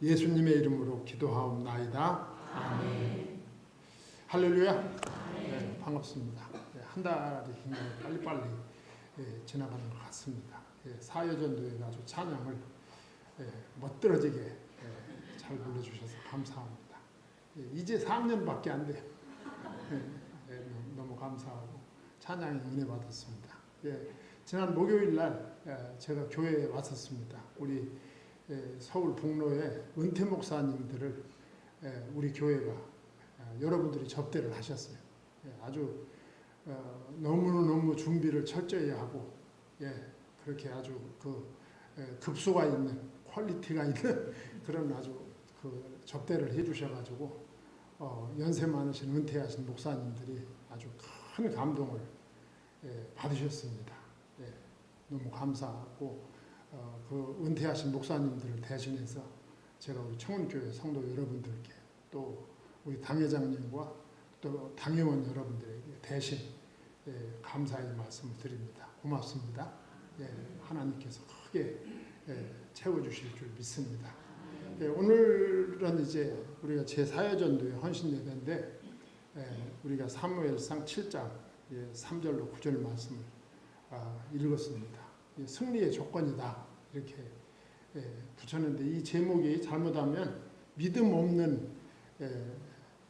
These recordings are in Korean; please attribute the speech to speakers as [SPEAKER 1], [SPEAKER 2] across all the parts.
[SPEAKER 1] 예수님의 이름으로 기도하옵나이다. 아멘. 할렐루야. 네, 반갑습니다. 네, 한 달이 굉장히 빨리빨리 지나가는 것 같습니다. 사여전도에 아주 찬양을 멋들어지게 잘 불러주셔서 감사합니다. 이제 3년밖에 안 돼요. 너무 감사하고 찬양에 은혜 받았습니다. 지난 목요일 날 제가 교회에 왔었습니다. 우리 서울 북로의 은퇴 목사님들을 우리 교회가 여러분들이 접대를 하셨어요. 아주 너무 준비를 철저히 하고 그렇게 아주 그 급수가 있는 퀄리티가 있는 그런 아주 그 접대를 해주셔가지고 연세 많으신 은퇴하신 목사님들이 아주 큰 감동을 받으셨습니다. 너무 감사하고 그 은퇴하신 목사님들을 대신해서 제가 우리 청운교회 성도 여러분들께 또 우리 당회장님과 또 당회원 여러분들에게 대신 감사의 말씀을 드립니다. 고맙습니다. 하나님께서 크게 채워주실 줄 믿습니다. 오늘은 이제 우리가 제4여전도의 헌신예배인데 우리가 사무엘상 7장 3절로 9절 말씀을 읽었습니다. 승리의 조건이다 이렇게 붙였는데 이 제목이 잘못하면 믿음 없는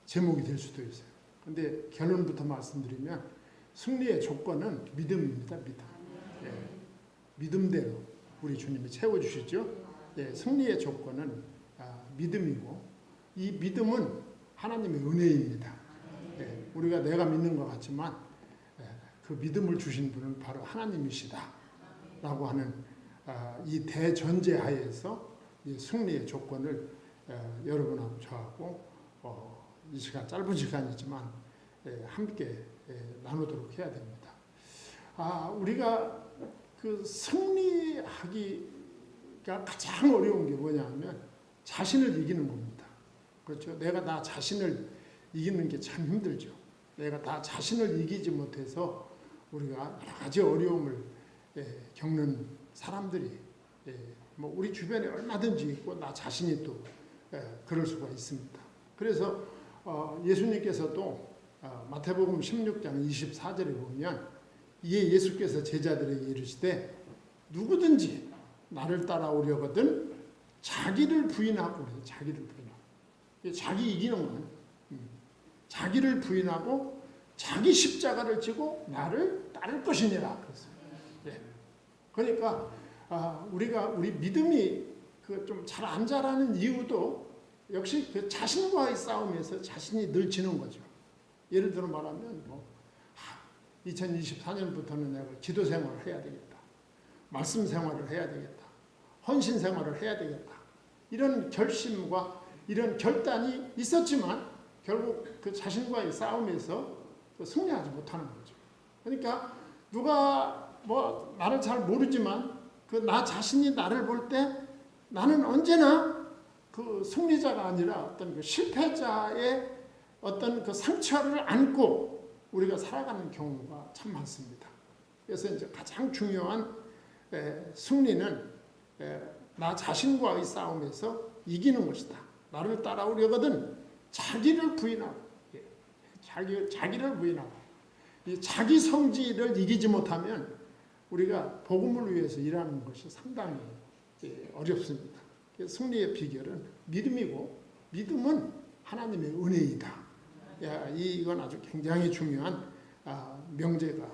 [SPEAKER 1] 제목이 될 수도 있어요. 근데 결론부터 말씀드리면 승리의 조건은 믿음입니다. 믿음대로 우리 주님이 채워주시죠. 승리의 조건은 믿음이고 이 믿음은 하나님의 은혜입니다. 우리가 내가 믿는 것 같지만 그 믿음을 주신 분은 바로 하나님이시다 라고 하는 이 대전제 하에서 이 승리의 조건을 여러분하고 저하고 이 시간 짧은 시간이지만 함께 나누도록 해야 됩니다. 우리가 그 승리하기가 가장 어려운 게 뭐냐면 자신을 이기는 겁니다. 그렇죠? 내가 나 자신을 이기는 게 참 힘들죠. 내가 나 자신을 이기지 못해서 우리가 여러 가지 어려움을 겪는 사람들이 뭐 우리 주변에 얼마든지 있고 나 자신이 또 그럴 수가 있습니다. 그래서 예수님께서도 마태복음 16장 24절에 보면 이에 예수께서 제자들에게 이르시되 누구든지 나를 따라오려거든 자기를 부인하고 그래요. 자기를 부인하고 자기 이기는 건 자기를 부인하고 자기 십자가를 지고 나를 따를 것이니라 그랬어요. 그러니까 우리 믿음이 그 좀 잘 안 자라는 이유도 역시 그 자신과의 싸움에서 자신이 늘 지는 거죠. 예를 들어 말하면 2024년부터는 내가 기도 생활을 해야 되겠다. 말씀 생활을 해야 되겠다. 헌신 생활을 해야 되겠다. 이런 결심과 이런 결단이 있었지만 결국 그 자신과의 싸움에서 승리하지 못하는 거죠. 그러니까 누가 나를 잘 모르지만 그 나 자신이 나를 볼 때 나는 언제나 그 승리자가 아니라 어떤 그 실패자의 어떤 그 상처를 안고 우리가 살아가는 경우가 참 많습니다. 그래서 이제 가장 중요한 승리는 나 자신과의 싸움에서 이기는 것이다. 나를 따라오려거든 자기를 부인하고 자기를 부인하고 이 자기 성질을 이기지 못하면 우리가 복음을 위해서 일하는 것이 상당히 어렵습니다. 승리의 비결은 믿음이고 믿음은 하나님의 은혜이다. 이건 아주 굉장히 중요한 명제가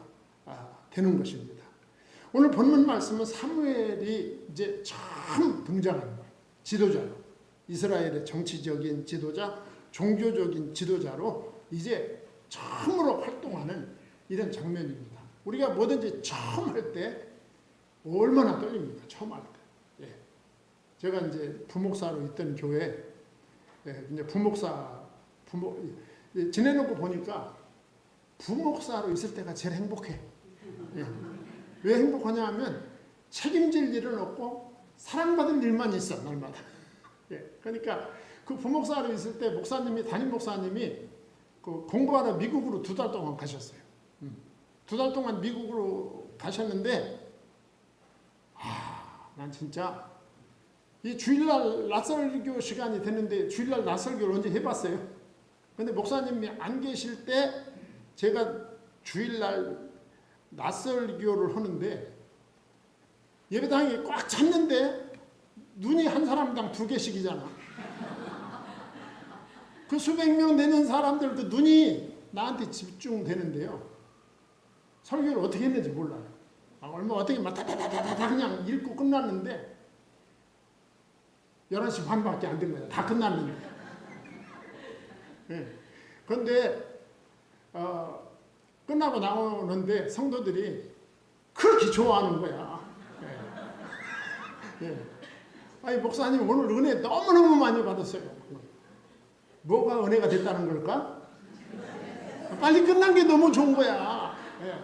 [SPEAKER 1] 되는 것입니다. 오늘 본문 말씀은 사무엘이 이제 처음 등장하는 거예요. 지도자로 이스라엘의 정치적인 지도자, 종교적인 지도자로 이제 처음으로 활동하는 이런 장면입니다. 우리가 뭐든지 처음 할 때 얼마나 떨립니까? 처음 할 때. 제가 이제 부목사로 있던 교회 이제 지내놓고 보니까 부목사로 있을 때가 제일 행복해. 왜 행복하냐 하면 책임질 일은 없고 사랑받을 일만 있어 날마다. 그러니까 그 부목사로 있을 때 담임 목사님이 그 공부하러 미국으로 2달 동안 가셨어요. 2달 동안 미국으로 가셨는데 난 진짜 이 주일날 낯설교 시간이 됐는데 주일날 낯설교를 언제 해봤어요? 근데 목사님이 안 계실 때 제가 주일날 낯설교를 하는데 예배당이 꽉 찼는데 눈이 한 사람당 2개씩이잖아. 그 수백 명 되는 사람들도 눈이 나한테 집중되는데요. 설교를 어떻게 했는지 몰라요. 얼마 어떻게 막 다다다다다 그냥 읽고 끝났는데 11시 반밖에 안 된 거야. 다 끝났는데. 네. 그런데 끝나고 나오는데 성도들이 그렇게 좋아하는 거야. 네. 네. 아니 목사님 오늘 은혜 너무너무 많이 받았어요. 뭐가 은혜가 됐다는 걸까? 빨리 끝난 게 너무 좋은 거야. 네.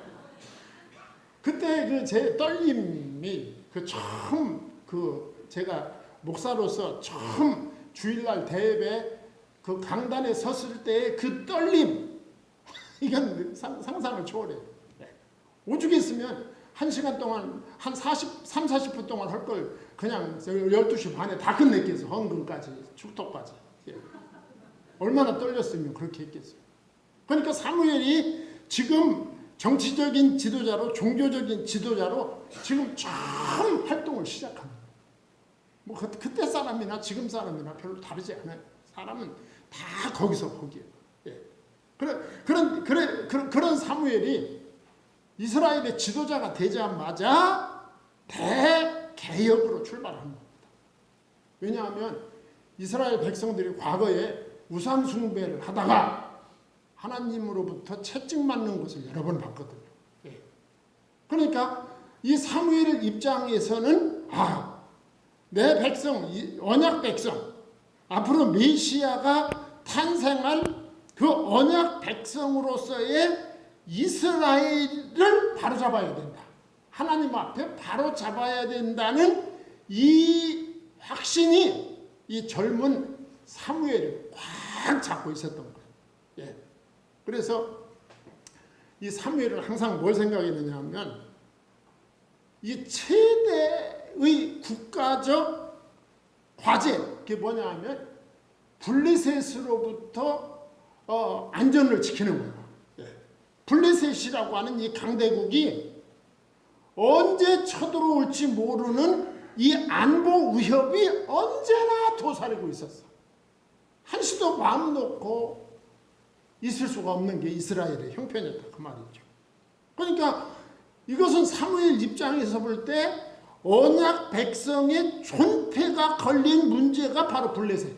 [SPEAKER 1] 그때 그 제 떨림이 처음 제가 목사로서 처음 주일날 대회에 그 강단에 섰을 때의 그 떨림, 이건 상상을 초월해요. 오죽했으면 1시간 동안 한 40분 동안 할 걸 그냥 12시 반에 다 끝냈겠어. 헌금까지 축토까지. 얼마나 떨렸으면 그렇게 했겠어요. 그러니까 사무엘이 지금 정치적인 지도자로 종교적인 지도자로 지금 처음 활동을 시작합니다. 뭐 그때 사람이나 지금 사람이나 별로 다르지 않아요. 사람은 다 거기서 거기에요. 예. 그런 사무엘이 이스라엘의 지도자가 되자마자 대개혁으로 출발하는 겁니다. 왜냐하면 이스라엘 백성들이 과거에 우상 숭배를 하다가 하나님으로부터 채찍맞는 것을 여러 번 봤거든요. 예. 그러니까 이 사무엘 입장에서는 내 백성, 언약 백성, 앞으로 메시아가 탄생할 그 언약 백성으로서의 이스라엘을 바로잡아야 된다. 하나님 앞에 바로잡아야 된다는 이 확신이 이 젊은 사무엘을 꽉 잡고 있었던 거예요. 예. 그래서 이 사무엘을 항상 뭘 생각했느냐 하면 이 최대의 국가적 과제, 그게 뭐냐 하면 블레셋으로부터 안전을 지키는 거예요. 블레셋이라고 하는 이 강대국이 언제 쳐들어올지 모르는 이 안보 위협이 언제나 도사리고 있었어. 한시도 마음 놓고 있을 수가 없는 게 이스라엘의 형편이었다 그 말이죠. 그러니까 이것은 사무엘 입장에서 볼 때 언약 백성의 존폐가 걸린 문제가 바로 블레셋.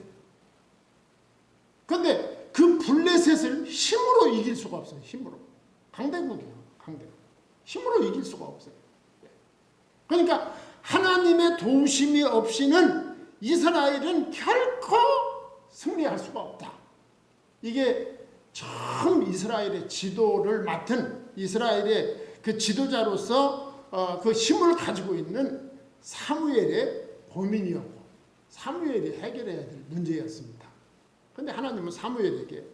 [SPEAKER 1] 그런데 그 블레셋을 힘으로 이길 수가 없어요. 힘으로. 강대국이에요. 강대국. 힘으로 이길 수가 없어요. 그러니까 하나님의 도우심이 없이는 이스라엘은 결코 승리할 수가 없다. 이게 처음 이스라엘의 지도를 맡은 이스라엘의 그 지도자로서 그 힘을 가지고 있는 사무엘의 고민이었고 사무엘이 해결해야 될 문제였습니다. 그런데 하나님은 사무엘에게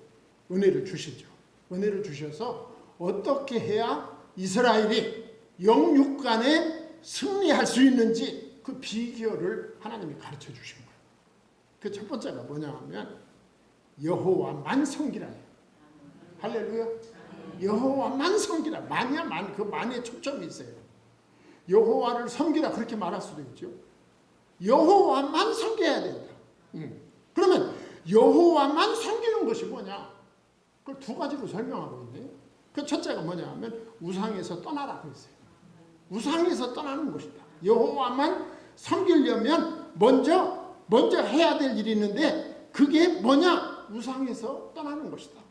[SPEAKER 1] 은혜를 주시죠. 은혜를 주셔서 어떻게 해야 이스라엘이 영육간에 승리할 수 있는지 그 비결을 하나님이 가르쳐 주신 거예요. 그 첫 번째가 뭐냐 하면 여호와만 섬기라. 할렐루야. 여호와만 섬기라. 만이야 만. 그 만에 초점이 있어요. 여호와를 섬기라 그렇게 말할 수도 있죠. 여호와만 섬겨야 된다. 그러면 여호와만 섬기는 것이 뭐냐? 그걸 두 가지로 설명하고 있네요. 그 첫째가 뭐냐 하면 우상에서 떠나라 그랬어요. 우상에서 떠나는 것이다. 여호와만 섬기려면 먼저 해야 될 일이 있는데 그게 뭐냐? 우상에서 떠나는 것이다.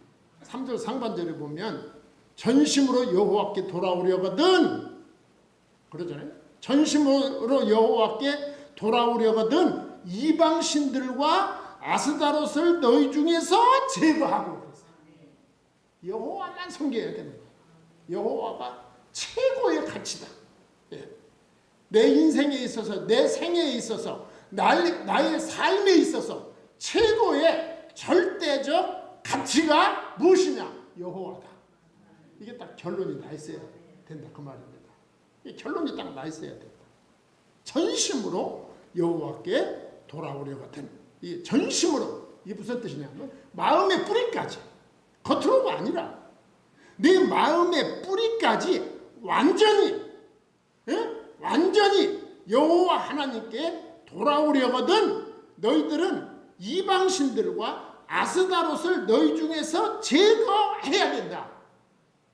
[SPEAKER 1] 3절 상반절에 보면 전심으로 여호와께 돌아오려거든 그러잖아요. 전심으로 여호와께 돌아오려거든 이방신들과 아스다롯을 너희 중에서 제거하고 그랬어요. 여호와만 섬겨야 되는 거예요. 여호와가 최고의 가치다. 예. 내 인생에 있어서 내 생애에 있어서 나의 삶에 있어서 최고의 절대적 가치가 무엇이냐? 여호와다. 이게 딱 결론이 나 있어야 된다 그 말입니다. 이 결론이 딱 나 있어야 된다. 전심으로 여호와께 돌아오려거든. 이 전심으로, 이게 무슨 뜻이냐면 마음의 뿌리까지, 겉으로가 아니라 내 마음의 뿌리까지 완전히, 완전히 여호와 하나님께 돌아오려거든. 너희들은 이방신들과 아스다롯을 너희 중에서 제거해야 된다.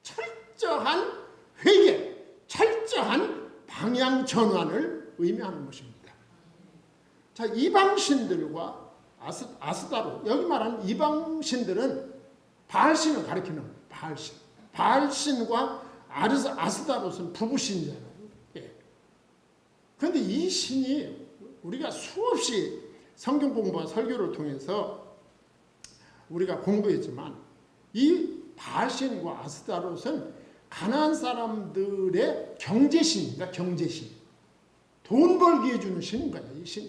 [SPEAKER 1] 철저한 회개, 철저한 방향 전환을 의미하는 것입니다. 자, 이방신들과 아스다롯, 여기 말하는 이방신들은 바알신을 가리키는 거예요. 바알신. 바알신과 아스다롯은 부부신이잖아요. 그런데 이 신이 우리가 수없이 성경 공부와 설교를 통해서 우리가 공부했지만, 이 바알신과 아스다롯은 가나안 사람들의 경제신입니다. 경제신. 돈 벌게 해주는 신인 거야, 이 신.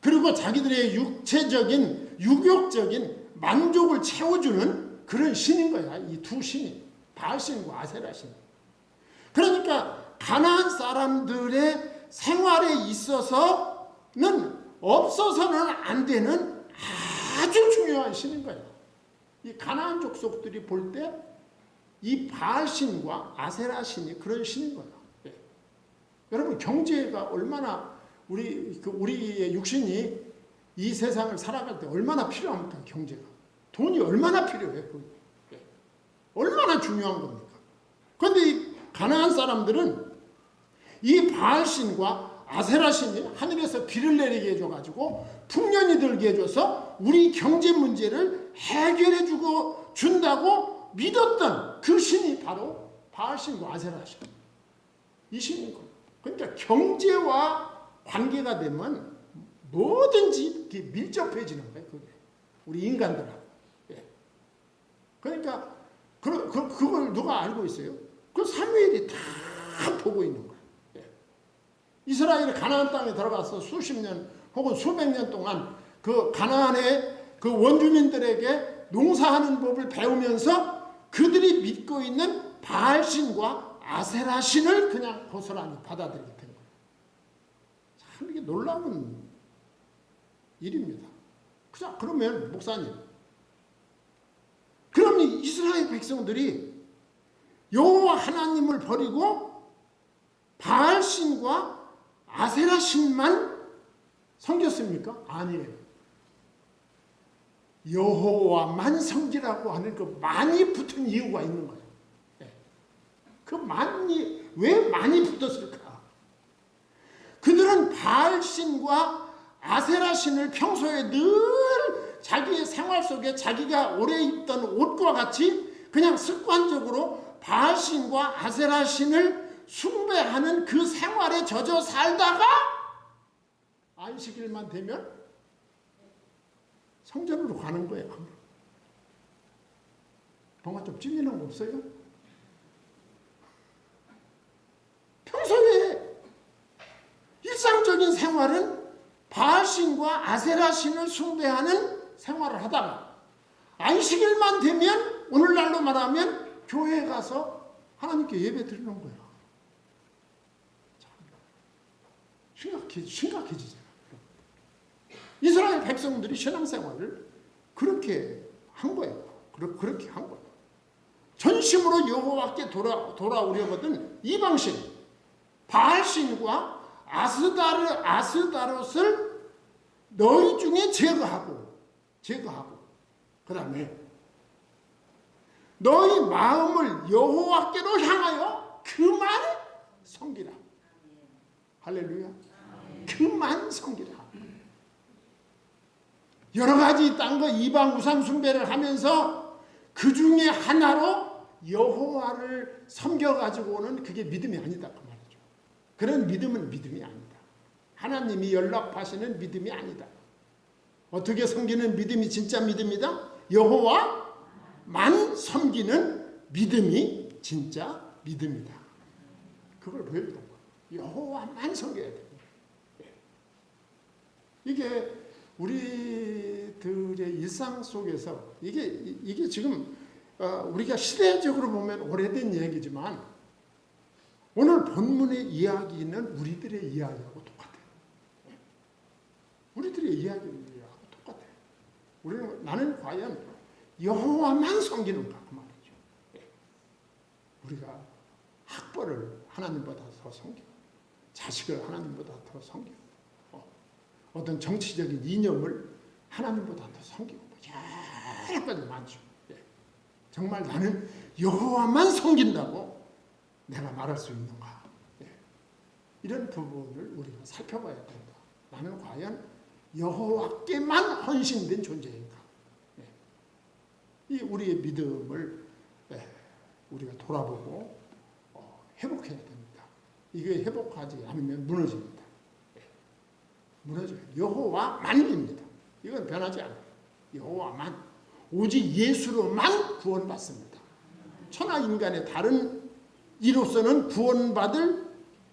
[SPEAKER 1] 그리고 자기들의 육체적인, 유격적인 만족을 채워주는 그런 신인 거야, 이 두 신이. 바알신과 아세라신. 그러니까 가나안 사람들의 생활에 있어서는 없어서는 안 되는 아주 중요한 신인 거예요. 이 가나안 족속들이 볼 때 이 바알신과 아세라신이 그런 신인 거예요. 네. 여러분, 경제가 얼마나 우리의 육신이 이 세상을 살아갈 때 얼마나 필요합니까? 경제가. 돈이 얼마나 필요해요. 네. 얼마나 중요한 겁니까? 그런데 이 가나안 사람들은 이 바알신과 아세라신이 하늘에서 비를 내리게 해줘가지고 풍년이 들게 해줘서 우리 경제 문제를 해결해주고 준다고 믿었던 그 신이 바로 바알신과 아세라신. 이 신인 거예요. 그러니까 경제와 관계가 되면 뭐든지 밀접해지는 거예요. 그게. 우리 인간들하고. 예. 그러니까 그걸 누가 알고 있어요? 그 사무엘이 다 보고 있는 거예요. 예. 이스라엘이 가나안 땅에 들어가서 수십 년 혹은 수백 년 동안 그 가나안의 그 원주민들에게 농사하는 법을 배우면서 그들이 믿고 있는 바알신과 아세라신을 그냥 고스란히 받아들이게 된 거예요. 참 이게 놀라운 일입니다. 그냥 그러면 목사님, 그럼 이스라엘 백성들이 여호와 하나님을 버리고 바알신과 아세라신만 섬겼습니까? 아니에요. 여호와만 섬기라고 하는 그 많이 붙은 이유가 있는 거예요. 그 많이, 왜 많이 붙었을까? 그들은 바알신과 아세라신을 평소에 늘 자기의 생활 속에 자기가 오래 입던 옷과 같이 그냥 습관적으로 바알신과 아세라신을 숭배하는 그 생활에 젖어 살다가 안식일만 되면 성전으로 가는 거예요. 뭔가 좀 찜이는 거 없어요? 평소에 일상적인 생활은 바알신과 아세라신을 숭배하는 생활을 하다가 안식일만 되면 오늘날로 말하면 교회에 가서 하나님께 예배 드리는 거야. 심각해지잖아. 이스라엘 백성들이 신앙생활을 그렇게 한 거예요. 그렇게 한 거예요. 전심으로 여호와께 돌아오려거든 이방신, 바알신과 아스다롯을 너희 중에 제거하고 그 다음에 너희 마음을 여호와께로 향하여 그만 섬기라. 할렐루야. 그만 섬기라. 여러 가지 딴 거 이방 우상 숭배를 하면서 그 중에 하나로 여호와를 섬겨가지고는 그게 믿음이 아니다 그 말이죠. 그런 믿음은 믿음이 아니다. 하나님이 연락하시는 믿음이 아니다. 어떻게 섬기는 믿음이 진짜 믿음이다? 여호와만 섬기는 믿음이 진짜 믿음이다. 그걸 보여주는 거예요. 여호와만 섬겨야 돼요. 이게 우리들의 일상 속에서 이게 지금 우리가 시대적으로 보면 오래된 이야기지만 오늘 본문의 이야기는 우리들의 이야기하고 똑같아요. 우리의 이야기하고 똑같아요. 나는 과연 여호와만 섬기는가 그 말이죠. 우리가 학벌을 하나님보다 더 섬기고 자식을 하나님보다 더 섬기고 어떤 정치적인 이념을 하나님보다 더 섬기고 여러 가지 많죠. 정말 나는 여호와만 섬긴다고 내가 말할 수 있는가? 이런 부분을 우리가 살펴봐야 된다. 나는 과연 여호와께만 헌신된 존재인가? 이 우리의 믿음을 우리가 돌아보고 회복해야 됩니다. 이게 회복하지 않으면 무너집니다. 무너져요. 여호와만입니다. 이건 변하지 않아요. 여호와만. 오직 예수로만 구원받습니다. 천하 인간의 다른 이로서는 구원받을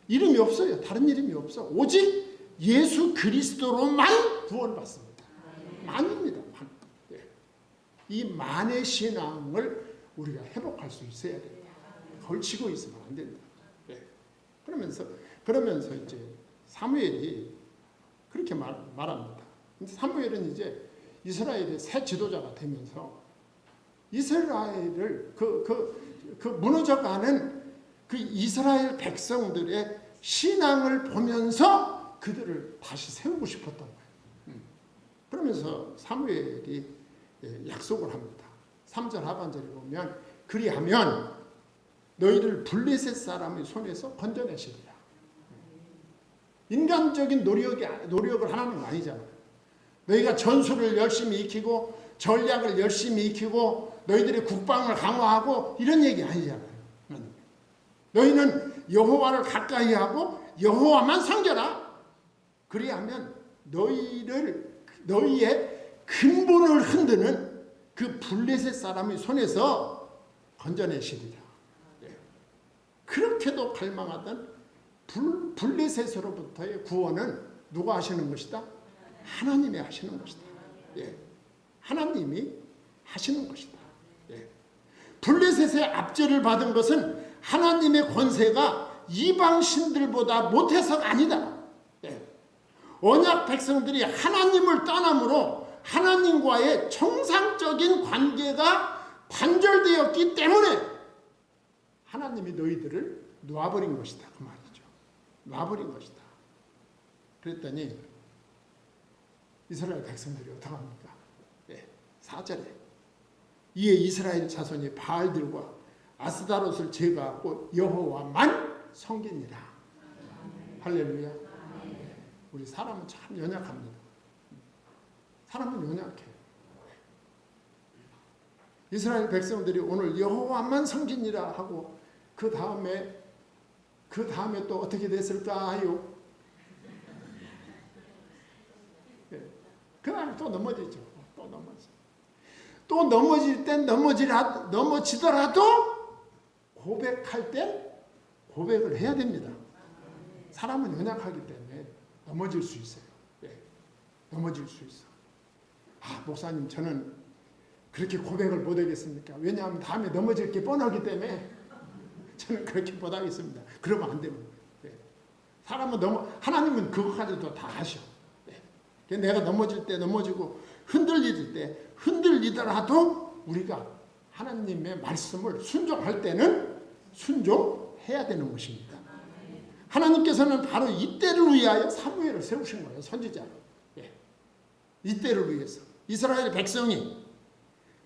[SPEAKER 1] 이름이 없어요. 다른 이름이 없어. 오직 예수 그리스도로만 구원받습니다. 만입니다. 만. 이 만의 신앙을 우리가 회복할 수 있어야 됩니다. 걸치고 있으면 안 된다. 그러면서 이제 사무엘이 그렇게 말합니다. 사무엘은 이제 이스라엘의 새 지도자가 되면서 이스라엘을 그 무너져가는 그 이스라엘 백성들의 신앙을 보면서 그들을 다시 세우고 싶었던 거예요. 그러면서 사무엘이 약속을 합니다. 3절 하반절에 보면 그리하면 너희를 블레셋 사람의 손에서 건져내시리라. 인간적인 노력을 하는 거 아니잖아요. 너희가 전술을 열심히 익히고 전략을 열심히 익히고 너희들의 국방을 강화하고 이런 얘기 아니잖아요. 너희는 여호와를 가까이 하고 여호와만 섬겨라. 그리하면 너희의 근본을 흔드는 그 블레셋 사람의 손에서 건져내시리라. 그렇게도 갈망하던 블레셋으로부터의 구원은 누가 하시는 것이다? 하나님이 하시는 것이다. 하나님이 하시는 것이다. 블레셋의 압제를 받은 것은 하나님의 권세가 이방 신들보다 못해서가 아니다. 언약 백성들이 하나님을 떠남으로 하나님과의 정상적인 관계가 단절되었기 때문에 하나님이 너희들을 놔버린 것이다. 그 말이죠. 놔버린 것이다. 그랬더니 이스라엘 백성들이 어떡합니까? 4절에 이에 이스라엘 자손이 바알들과 아스다롯을 제거하고 여호와만 섬기니라. 할렐루야. 우리 사람은 참 연약합니다. 사람은 연약해요. 이스라엘 백성들이 오늘 여호와만 섬기니라 하고 그 다음에 또 어떻게 됐을까요? 그 다음에 또 넘어지죠. 또 넘어질 땐 넘어지더라도 고백할 땐 고백을 해야 됩니다. 사람은 연약하기 때문에 넘어질 수 있어요. 넘어질 수 있어. 목사님 저는 그렇게 고백을 못하겠습니까? 왜냐하면 다음에 넘어질 게 뻔하기 때문에 저는 그렇게 못하겠습니다. 그러면 안 됩니다. 사람은 하나님은 그것까지도 다 하셔. 내가 넘어질 때 넘어지고 흔들릴 때 흔들리더라도 우리가 하나님의 말씀을 순종할 때는 순종해야 되는 것입니다. 하나님께서는 바로 이때를 위하여 사무엘을 세우신 거예요. 선지자로. 이때를 위해서 이스라엘 백성이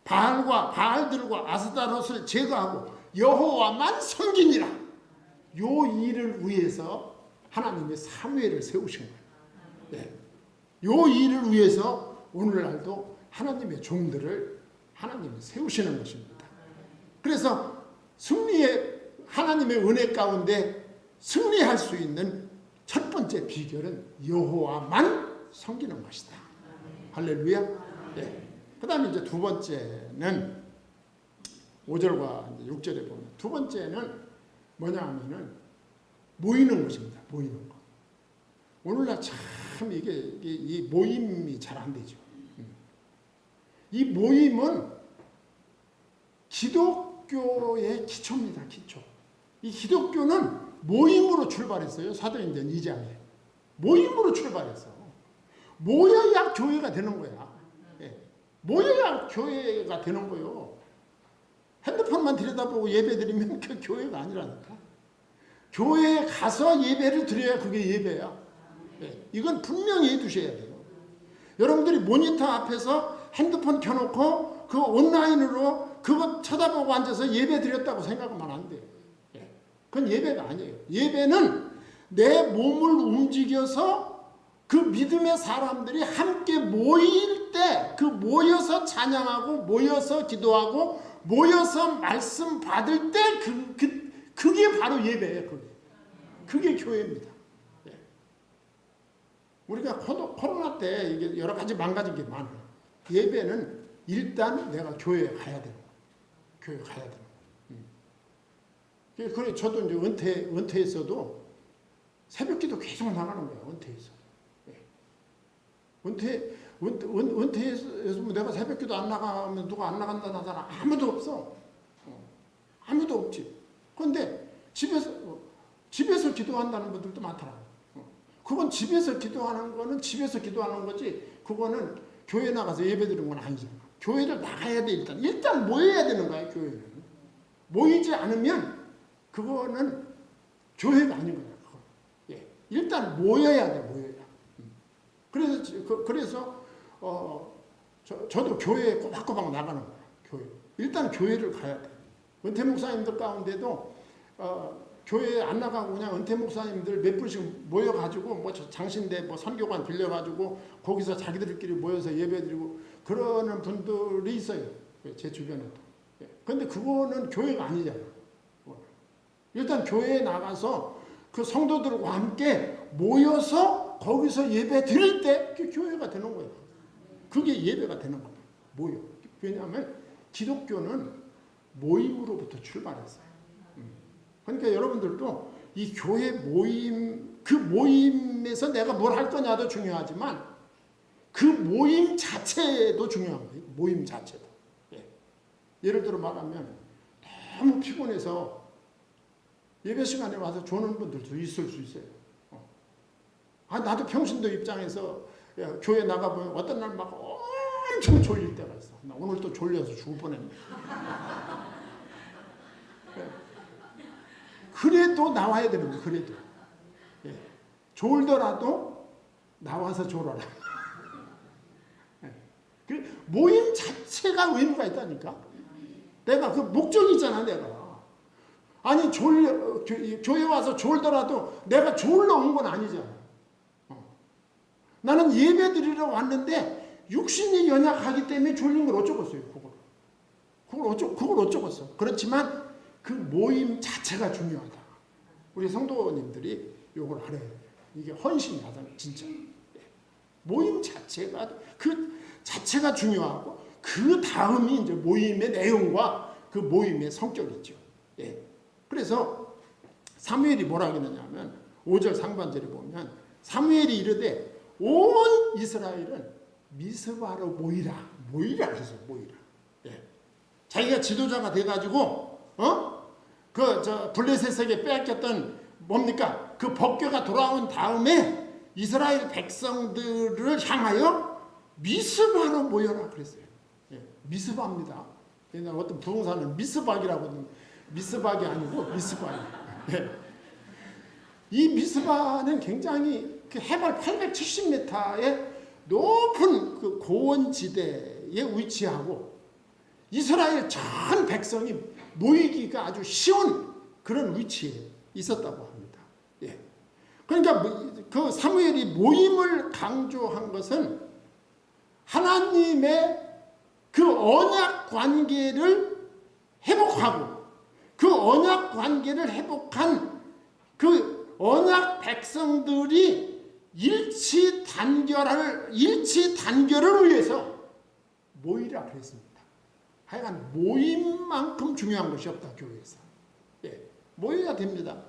[SPEAKER 1] 바알들과 아스다롯을 제거하고 여호와만 섬기니라. 요 일을 위해서 하나님의 사무엘을 세우신 거예요. 요 일을 위해서 오늘날도 하나님의 종들을 하나님이 세우시는 것입니다. 그래서 하나님의 은혜 가운데 승리할 수 있는 첫 번째 비결은 여호와만 섬기는 것이다. 할렐루야. 그 다음에 이제 두 번째는 5절과 6절에 보면 두 번째는 뭐냐 하면은 모이는 것입니다. 모이는 것. 오늘날 참 이 모임이 잘 안 되죠. 이 모임은 기독교의 기초입니다. 기초. 이 기독교는 모임으로 출발했어요. 사도행전 2장에. 모임으로 출발했어. 모여야 교회가 되는 거야. 예. 모여야 교회가 되는 거요. 핸드폰만 들여다보고 예배 드리면 그 교회가 아니라니까. 교회에 가서 예배를 드려야 그게 예배야. 예. 이건 분명히 해두셔야 돼요. 여러분들이 모니터 앞에서 핸드폰 켜놓고 그 온라인으로 그거 쳐다보고 앉아서 예배 드렸다고 생각하면 안 돼요. 예. 그건 예배가 아니에요. 예배는 내 몸을 움직여서 그 믿음의 사람들이 함께 모일 때, 그 모여서 찬양하고 모여서 기도하고 모여서 말씀 받을 때 그게 바로 예배예요. 그게 교회입니다. 예. 우리가 코로나 때 이게 여러 가지 망가진 게 많아요. 예배는 일단 내가 교회에 가야 되는 거예요. 교회에 가야 되는 거예요. 그래 저도 이제 은퇴했어도 새벽기도 계속 나가는 거예요. 은퇴해서. 은퇴해서 내가 새벽기도 안 나가면 누가 안 나간다 하잖아. 아무도 없어. 아무도 없지. 그런데 집에서 기도한다는 분들도 많더라. 그건 집에서 기도하는 거는 집에서 기도하는 거지. 그거는 교회 나가서 예배 드리는 건 아니잖아. 교회를 나가야 돼. 일단 모여야 되는 거야. 교회는. 모이지 않으면 그거는 교회가 아닌 거야. 예. 일단 모여야 돼. 모여야. 그래서 저도 교회에 꼬박꼬박 나가는 거예요. 교회. 일단 교회를 가야 돼. 은퇴 목사님들 가운데도 교회에 안 나가고 그냥 은퇴 목사님들 몇 분씩 모여가지고 뭐 장신대 뭐 선교관 빌려가지고 거기서 자기들끼리 모여서 예배드리고 그러는 분들이 있어요. 제 주변에도. 그런데 그거는 교회가 아니잖아요. 일단 교회에 나가서 그 성도들과 함께 모여서 거기서 예배 드릴 때 그게 교회가 되는 거예요. 그게 예배가 되는 거예요. 모여. 왜냐하면 기독교는 모임으로부터 출발했어요. 그러니까 여러분들도 이 교회 모임, 그 모임에서 내가 뭘 할 거냐도 중요하지만 그 모임 자체도 중요한 거예요. 모임 자체도. 예. 예를 들어 말하면 너무 피곤해서 예배 시간에 와서 조는 분들도 있을 수 있어요. 나도 평신도 입장에서 교회 나가보면 어떤 날 막 엄청 졸릴 때가 있어. 나 오늘 또 졸려서 죽을 뻔했네. 그래도 나와야 되는 거예요. 그래도. 예. 졸더라도 나와서 졸아라. 예. 모임 자체가 의미가 있다니까. 내가 그 목적이 있잖아. 내가. 아니 교회 와서 졸더라도 내가 졸러 온 건 아니잖아. 나는 예배 드리러 왔는데 육신이 연약하기 때문에 졸린 걸 어쩌겠어요. 그걸 어쩌겠어. 그렇지만 그 모임 자체가 중요하다. 우리 성도님들이 이걸 알아야 돼요. 이게 헌신하잖아요. 진짜. 모임 자체가 그 자체가 중요하고 그 다음이 이제 모임의 내용과 그 모임의 성격이죠. 예. 그래서 사무엘이 뭐라고 했느냐면 5절 상반절에 보면 사무엘이 이르되 온 이스라엘은 미스바로 모이라 그래서 모이라. 예. 자기가 지도자가 돼가지고 블레셋에게 빼앗겼던 뭡니까? 그 법궤가 돌아온 다음에 이스라엘 백성들을 향하여 미스바로 모여라 그랬어요. 예. 미스바입니다. 옛날 어떤 부동산은 미스박이라고 하는 미스박이 아니고 미스바예요. 예. 이 미스바는 굉장히 그 해발 870m의 높은 그 고원지대에 위치하고 이스라엘 전 백성이 모이기가 아주 쉬운 그런 위치에 있었다고 합니다. 예. 그러니까 그 사무엘이 모임을 강조한 것은 하나님의 그 언약 관계를 회복하고 그 언약 관계를 회복한 그 언약 백성들이 일치 단결을 위해서 모이라 그랬습니다. 하여간 모임만큼 중요한 것이 없다. 교회에서. 예, 모여야 됩니다.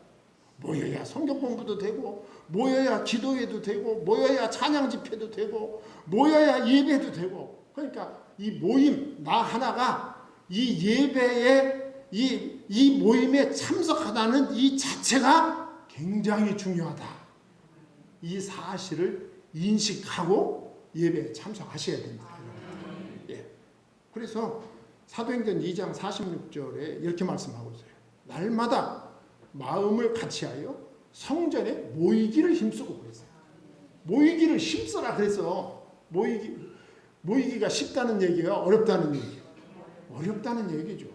[SPEAKER 1] 모여야 성경 공부도 되고 모여야 기도해도 되고 모여야 찬양 집회도 되고 모여야 예배도 되고. 그러니까 이 모임 나 하나가 이 예배에 이 모임에 참석하다는 이 자체가 굉장히 중요하다. 이 사실을 인식하고 예배에 참석하셔야 됩니다. 예. 그래서 사도행전 2장 46절에 이렇게 말씀하고 있어요. 날마다 마음을 같이하여 성전에 모이기를 힘쓰고 그랬어요. 모이기를 힘쓰라 그래서 모이기가 쉽다는 얘기가 어렵다는 얘기예요. 어렵다는 얘기죠.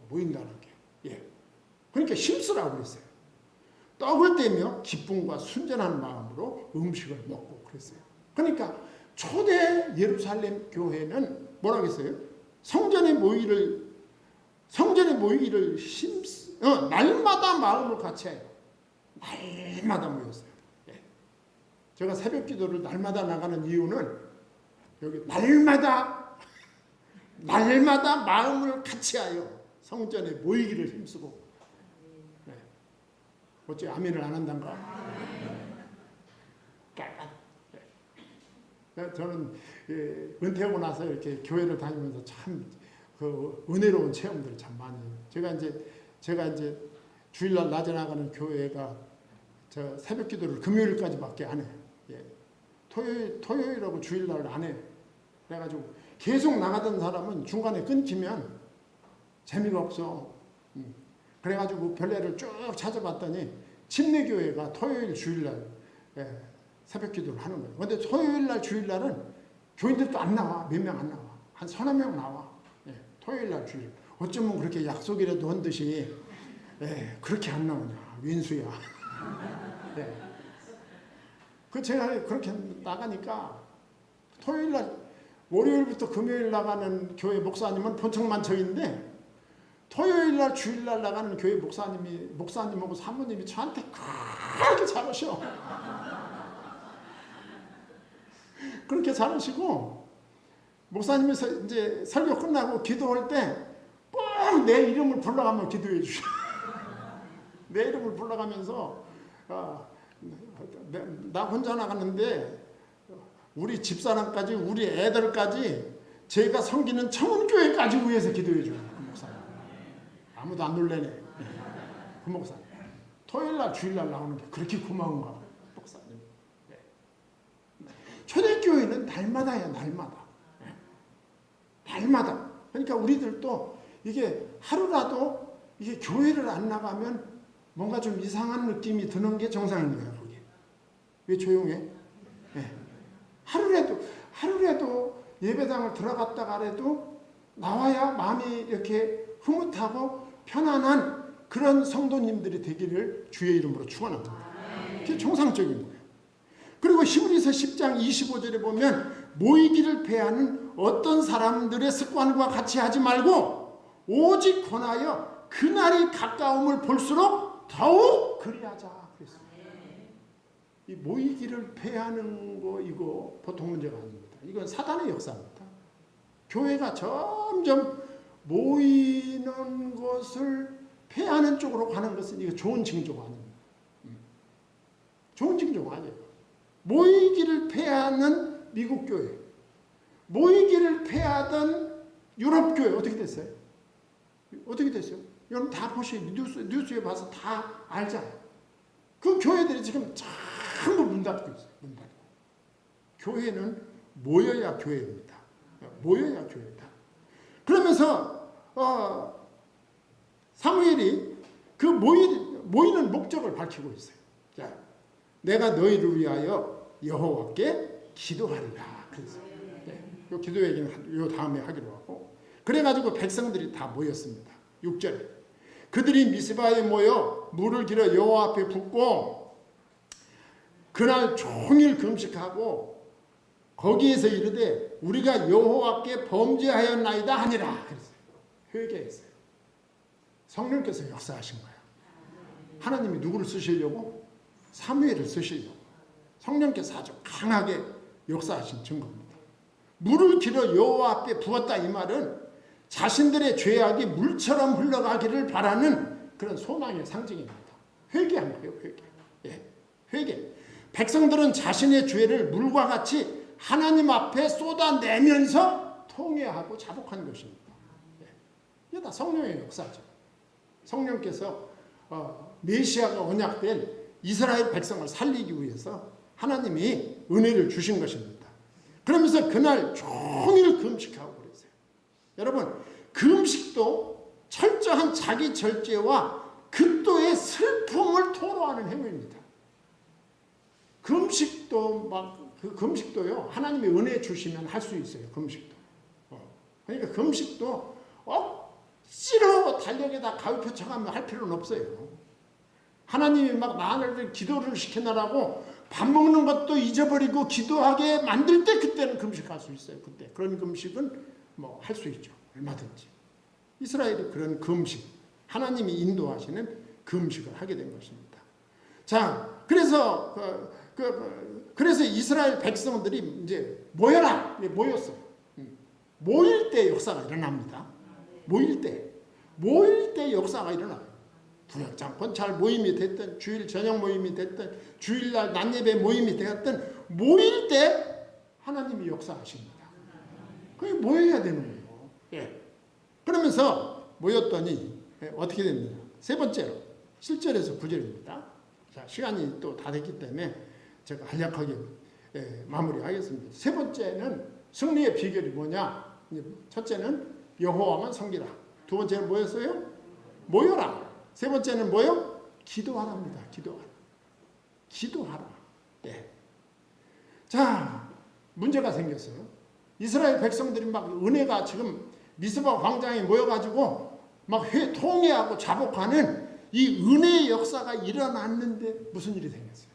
[SPEAKER 1] 모인다는 게. 예. 그러니까 힘쓰라고 그랬어요. 떡을 떼며 기쁨과 순전한 마음으로 음식을 먹고 그랬어요. 그러니까 초대 예루살렘 교회는 뭐라고 했어요? 성전에 모이기를 날마다 마음을 같이해요. 날마다 모였어요. 예. 제가 새벽 기도를 날마다 나가는 이유는 여기 날마다 마음을 같이하여 성전에 모이기를 힘쓰고. 네. 어째 아멘을 안 한단가? 네. 저는 은퇴하고 나서 이렇게 교회를 다니면서 참 그 은혜로운 체험들을 참 많이 해요. 제가 이제 주일날 낮에 나가는 교회가 저 새벽 기도를 금요일까지밖에 안 해요. 예. 토요일하고 주일날 안 해요. 그래가지고 계속 나가던 사람은 중간에 끊기면 재미가 없어. 그래가지고 별내를 쭉 찾아봤더니 침례교회가 토요일 주일날 새벽 기도를 하는 거예요. 근데 토요일날 주일날은 교인들도 안 나와. 몇 명 안 나와. 한 서너 명 나와. 예. 토요일날 주일. 어쩌면 그렇게 약속이라도 한 듯이 그렇게 안 나오냐. 윈수야. 예. 그 제가 그렇게 나가니까 토요일날 월요일부터 금요일 나가는 교회 목사님은 본청만청인데 토요일날 주일날 나가는 교회 목사님하고 사모님이 저한테 그렇게 잘하셔. 그렇게 잘하시고 목사님이 이제 설교 끝나고 기도할 때 꼭 내 이름을 불러가며 기도해 주셔. 내 이름을 불러가면서 나 혼자 나갔는데 우리 집사람까지 우리 애들까지 제가 섬기는 청운교회까지 위해서 기도해 줘요. 그 목사님. 아무도 안 놀래네. 그 목사님. 토요일날 주일날 나오는 게 그렇게 고마운가 목사님. 네. 초대교회는 날마다야 날마다. 날마다. 그러니까 우리들도 이게 하루라도 이게 교회를 안 나가면 뭔가 좀 이상한 느낌이 드는 게 정상인 거예요. 그게. 왜 조용해? 네. 하루라도 예배당을 들어갔다가라도 나와야 마음이 이렇게 흐뭇하고 편안한 그런 성도님들이 되기를 주의 이름으로 축원합니다. 그게 정상적인 거예요. 그리고 히브리서 10장 25절에 보면 모이기를 패하는 어떤 사람들의 습관과 같이 하지 말고 오직 권하여 그날이 가까움을 볼수록 더욱 그리하자 그랬어요. 이 모이기를 패하는 거 이거 보통 문제가 아닙니다. 이건 사단의 역사입니다. 교회가 점점 모이는 것을 패하는 쪽으로 가는 것은 이거 좋은 징조가 아닙니다. 좋은 징조가 아니에요. 모이기를 패하는 미국 교회, 모이기를 패하던 유럽 교회 어떻게 됐어요? 어떻게 됐어요? 여러분 다 보시고 뉴스에 봐서 다 알잖아요. 그 교회들이 지금 전부 문 닫고 있어요. 문 닫고. 교회는 모여야 교회입니다. 모여야 교회다. 그러면서 사무엘이 그 모이는 목적을 밝히고 있어요. 자, 내가 너희를 위하여 여호와께 기도하리라. 그래서 이 기도 얘기는 요 다음에 하기로 하고 그래가지고 백성들이 다 모였습니다. 6절에 그들이 미스바에 모여 물을 길어 여호와 앞에 붓고 그날 종일 금식하고 거기에서 이르되 우리가 여호와께 범죄하였나이다 하니라. 그랬어요. 회개했어요. 성령께서 역사하신 거예요. 하나님이 누구를 쓰시려고? 사무엘을 쓰시려고. 성령께서 아주 강하게 역사하신 증거입니다. 물을 길어 여호와 앞에 부었다 이 말은 자신들의 죄악이 물처럼 흘러가기를 바라는 그런 소망의 상징입니다. 회개한 거예요. 회개. 예, 회개. 백성들은 자신의 죄를 물과 같이 하나님 앞에 쏟아내면서 통회하고 자복한 것입니다. 예. 이게 다 성령의 역사죠. 성령께서 메시아가 언약된 이스라엘 백성을 살리기 위해서 하나님이 은혜를 주신 것입니다. 그러면서 그날 종일 금식하고 그랬어요. 여러분, 금식도 철저한 자기 절제와 극도의 슬픔을 토로하는 행위입니다. 금식도 금식도요, 하나님의 은혜 주시면 할 수 있어요. 금식도. 그러니까 금식도 억지로 달력에다 가위 펴쳐가며 할 필요는 없어요. 하나님이 막 나를 기도를 시켜놔라고 밥 먹는 것도 잊어버리고 기도하게 만들 때 그때는 금식할 수 있어요. 그때 그런 금식은 뭐 할 수 있죠. 얼마든지. 이스라엘이 그런 금식, 하나님이 인도하시는 금식을 하게 된 것입니다. 자, 그래서 그래서 이스라엘 백성들이 이제 모였어요. 모일 때 역사가 일어납니다. 모일 때 역사가 일어나요. 구역장 권찰 모임이 됐든 주일 저녁 모임이 됐든 주일날 낮예배 모임이 됐든 모일 때 하나님이 역사하십니다. 그게 모여야 되는 거예요. 예. 그러면서 모였더니 어떻게 됩니까? 세 번째로 7절에서 9절입니다. 자, 시간이 또 다 됐기 때문에 제가 간략하게 마무리하겠습니다. 세 번째는 승리의 비결이 뭐냐? 첫째는 여호와만 섬기라. 두 번째는 뭐였어요? 모여라. 세 번째는 뭐요? 기도하랍니다. 기도하라. 네. 자, 문제가 생겼어요. 이스라엘 백성들이 막 은혜가 지금 미스바 광장에 모여가지고 막 통회하고 자복하는 이 은혜의 역사가 일어났는데 무슨 일이 생겼어요?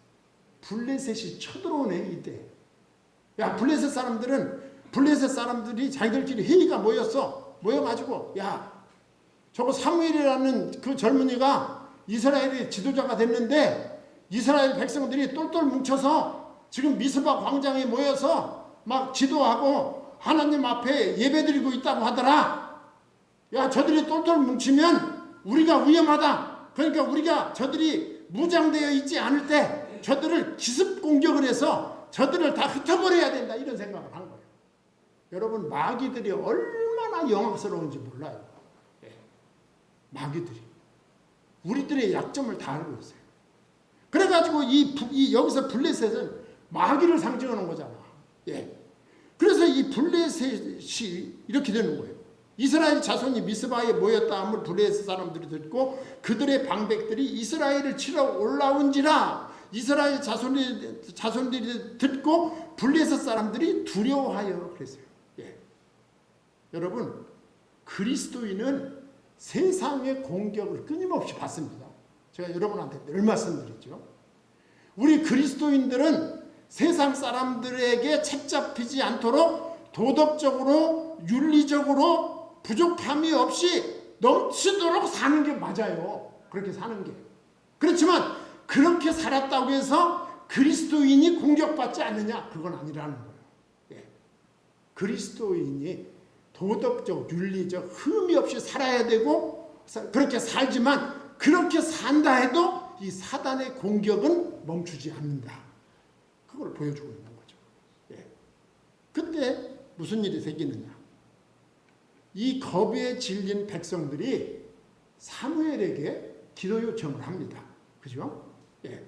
[SPEAKER 1] 블레셋이 쳐들어오네 이때. 야, 블레셋 사람들이 자기들끼리 회의가 모여가지고 야, 저거 사무엘이라는 그 젊은이가 이스라엘의 지도자가 됐는데 이스라엘 백성들이 똘똘 뭉쳐서 지금 미스바 광장에 모여서 막 지도하고 하나님 앞에 예배드리고 있다고 하더라. 야, 저들이 똘똘 뭉치면 우리가 위험하다. 그러니까 우리가 저들이 무장되어 있지 않을 때 저들을 기습 공격을 해서 저들을 다 흩어버려야 된다. 이런 생각을 한 거예요. 여러분, 마귀들이 얼마나 영악스러운지 몰라요. 마귀들이 우리들의 약점을 다 알고 있어요. 그래가지고 여기서 블레셋은 마귀를 상징하는 거잖아. 예. 그래서 이 블레셋이 이렇게 되는 거예요. 이스라엘 자손이 미스바에 모였다 함을 블레셋 사람들이 듣고 그들의 방백들이 이스라엘을 치러 올라온지라. 이스라엘 자손들이 듣고 블레셋 사람들이 두려워하여 그랬어요. 예. 여러분, 그리스도인은 세상의 공격을 끊임없이 받습니다. 제가 여러분한테 늘 말씀드렸죠. 우리 그리스도인들은 세상 사람들에게 책잡히지 않도록 도덕적으로 윤리적으로 부족함이 없이 넘치도록 사는 게 맞아요. 그렇게 사는 게. 그렇지만 그렇게 살았다고 해서 그리스도인이 공격받지 않느냐? 그건 아니라는 거예요. 예. 그리스도인이 도덕적, 윤리적 흠이 없이 살아야 되고 그렇게 살지만 그렇게 산다 해도 이 사단의 공격은 멈추지 않는다. 그걸 보여주고 있는 거죠. 예. 그때 무슨 일이 생기느냐? 이 겁에 질린 백성들이 사무엘에게 기도 요청을 합니다. 그죠? 예.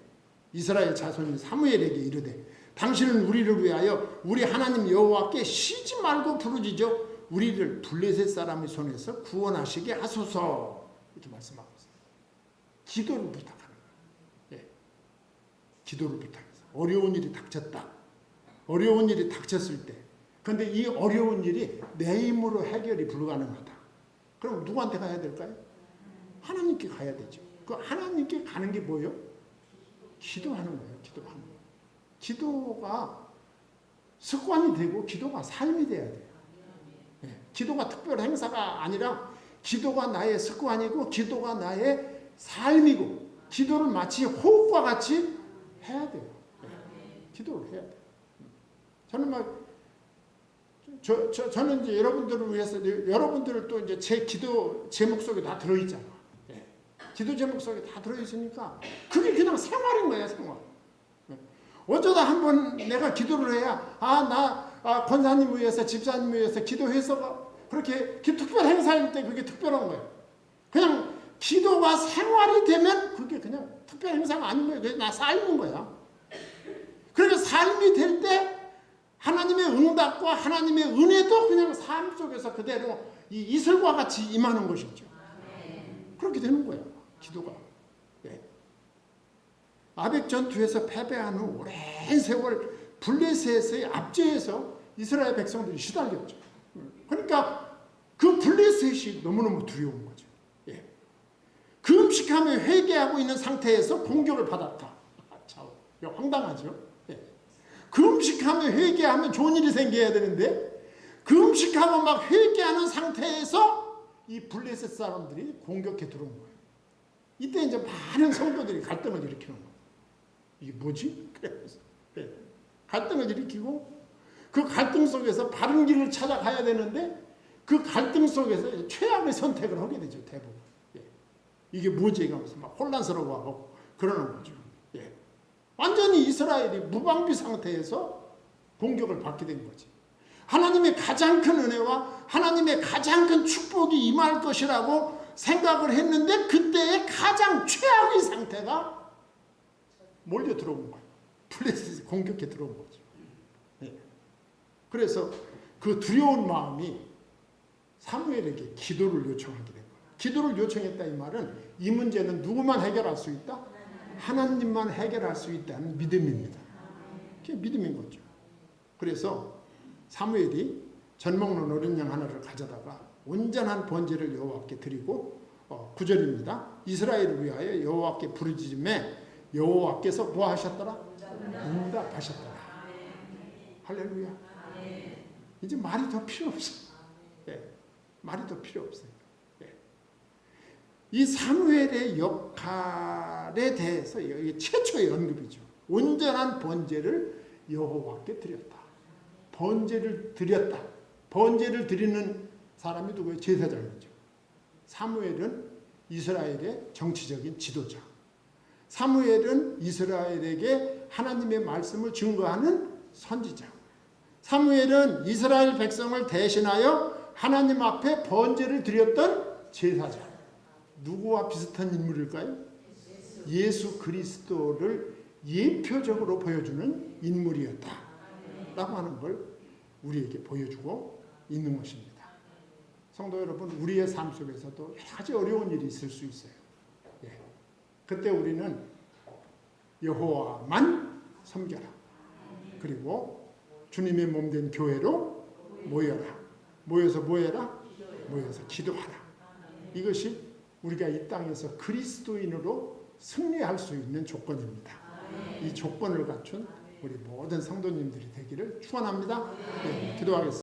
[SPEAKER 1] 이스라엘 자손이 사무엘에게 이르되 당신은 우리를 위하여 우리 하나님 여호와께 쉬지 말고 부르짖어 우리를 블레셋 사람의 손에서 구원하시게 하소서. 이렇게 말씀하고 있어요. 기도를 부탁하는 거예요. 예. 기도를 부탁해서 어려운 일이 닥쳤다. 어려운 일이 닥쳤을 때 그런데 이 어려운 일이 내 힘으로 해결이 불가능하다. 그럼 누구한테 가야 될까요? 하나님께 가야 되죠. 그 하나님께 가는 게 뭐예요? 기도하는 거예요. 기도하는 거예요. 기도가 습관이 되고 기도가 삶이 돼야 돼요. 예. 기도가 특별 행사가 아니라 기도가 나의 습관이고 기도가 나의 삶이고 기도를 마치 호흡과 같이 해야 돼요. 예. 기도를 해야 돼요. 저는 저는 이제 여러분들을 위해서 여러분들을 또 이제 제 기도 제목 속에 다 들어있잖아. 예. 기도 제목 속에 다 들어있으니까 그게 그냥 생활인 거야, 생활. 예. 어쩌다 한번 내가 기도를 해야 나 권사님 위해서 집사님 위해서 기도해서 그렇게 특별 행사일 때 그게 특별한 거예요. 그냥 기도가 생활이 되면 그게 그냥 특별 행사가 아닌 거예요. 그게 나 삶인 거야. 그러니까 삶이 될 때 하나님의 응답과 하나님의 은혜도 그냥 삶 속에서 그대로 이 이슬과 같이 임하는 것이죠. 그렇게 되는 거예요. 기도가. 네. 아벡 전투에서 패배한 후 오랜 세월 블레셋의 압제에서 이스라엘 백성들이 시달렸죠. 그러니까 그 블레셋이 너무너무 두려운 거죠. 예. 금식하며 회개하고 있는 상태에서 공격을 받았다. 참 황당하죠. 예. 금식하며 회개하면 좋은 일이 생겨야 되는데 금식하고 막 회개하는 상태에서 이 블레셋 사람들이 공격해 들어온 거예요. 이때 이제 많은 성도들이 갈등을 일으키는 거예요. 이게 뭐지? 그래서 예. 갈등을 일으키고 그 갈등 속에서 바른 길을 찾아가야 되는데 그 갈등 속에서 최악의 선택을 하게 되죠. 대부분. 예. 이게 뭐지? 이러면서 막 혼란스러워하고 그러는 거죠. 예. 완전히 이스라엘이 무방비 상태에서 공격을 받게 된 거지. 하나님의 가장 큰 은혜와 하나님의 가장 큰 축복이 임할 것이라고 생각을 했는데 그때의 가장 최악의 상태가 몰려 들어온 거예요. 블레셋이 공격해 들어온 거죠. 네. 그래서 그 두려운 마음이 사무엘에게 기도를 요청하게 된 거예요. 기도를 요청했다 이 말은 이 문제는 누구만 해결할 수 있다? 하나님만 해결할 수 있다는 믿음입니다. 그게 믿음인 거죠. 그래서 사무엘이 젖 먹는 어린 양 하나를 가져다가 온전한 번제를 여호와께 드리고 9절입니다. 이스라엘을 위하여 여호와께 부르짖음에 여호와께서 뭐 하셨더라? 응답하셨더라. 할렐루야. 이제 말이 더 필요 없어요. 예, 말이 더 필요 없어요. 예. 이 사무엘의 역할에 대해서 최초의 언급이죠. 온전한 번제를 여호와께 드렸다. 번제를 드렸다. 번제를 드리는 사람이 누구예요? 제사장이죠. 사무엘은 이스라엘의 정치적인 지도자. 사무엘은 이스라엘에게 하나님의 말씀을 증거하는 선지자. 사무엘은 이스라엘 백성을 대신하여 하나님 앞에 번제를 드렸던 제사장. 누구와 비슷한 인물일까요? 예수 그리스도를 예표적으로 보여주는 인물이었다. 라고 하는 걸 우리에게 보여주고 있는 것입니다. 성도 여러분, 우리의 삶 속에서도 여러 가지 어려운 일이 있을 수 있어요. 예. 그때 우리는 여호와만 섬겨라. 그리고 주님의 몸된 교회로 모여라. 모여서 뭐해라? 모여서 기도하라. 이것이 우리가 이 땅에서 그리스도인으로 승리할 수 있는 조건입니다. 이 조건을 갖춘 우리 모든 성도님들이 되기를 축원합니다. 네, 기도하겠습니다.